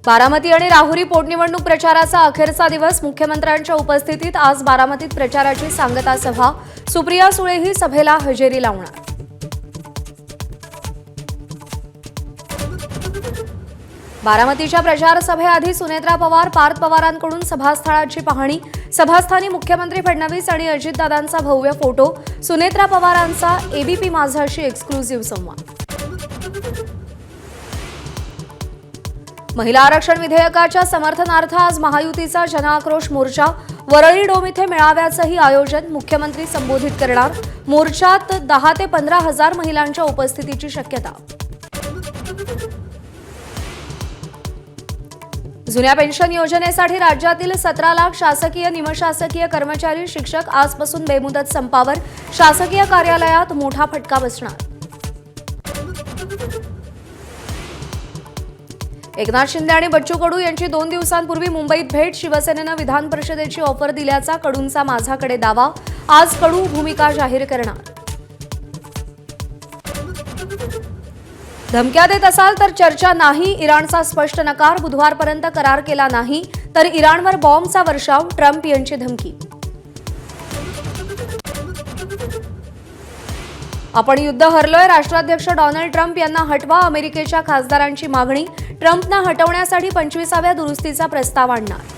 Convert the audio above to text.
बारामती आणि राहुरी पोटनिवडणूक प्रचाराचा अखेरचा दिवस. मुख्यमंत्र्यांच्या उपस्थितीत आज बारामतीत प्रचाराची सांगता सभा. सुप्रिया सुळेही सभेला हजेरी लावणार. बारामतीच्या प्रचार सभेआधी सुनेत्रा पवार, पार्थ पवारांकडून सभास्थळाची पाहणी. सभास्थानी मुख्यमंत्री फडणवीस आणि अजितदादांचा भव्य फोटो. सुनेत्रा पवारांचा एबीपी माझाशी एक्सक्लुझिव्ह संवाद. महिला आरक्षण विधेयकाच्या समर्थनार्थ आज महायुतीचा जनआक्रोश मोर्चा. वरळी डोम इथे मेळाव्याचंही आयोजन. मुख्यमंत्री संबोधित करणार. मोर्चात 10 ते 15 हजार महिलांच्या उपस्थितीची शक्यता. जुन्या पेन्शन योजनेसाठी राज्यातील 17 लाख शासकीय निमशासकीय कर्मचारी शिक्षक आजपासून बेमुदत संपावर. शासकीय कार्यालयात मोठा फटका बसणार. एकनाथ शिंदे आणि बच्चू कडू यांची 2 दिवसांपूर्वी मुंबईत भेट. शिवसेनेनं विधान परिषदेची ऑफर दिल्याचा कडूंचा माझाकडे दावा. आज कडू भूमिका जाहीर करणार. धमक्या देत असाल तर चर्चा नाही, इराणचा स्पष्ट नकार. बुधवारपर्यंत करार केला नाही तर इराणवर बॉम्बचा वर्षाव. ट्रम्प यांची धमकी. आपण युद्ध हरलोय. राष्ट्राध्यक्ष डोनाल्ड ट्रम्प यांना हटवा. अमेरिकेच्या खासदारांची मागणी. ट्रम्पना हटवण्यासाठी 25व्या दुरुस्तीचा प्रस्ताव आणणार.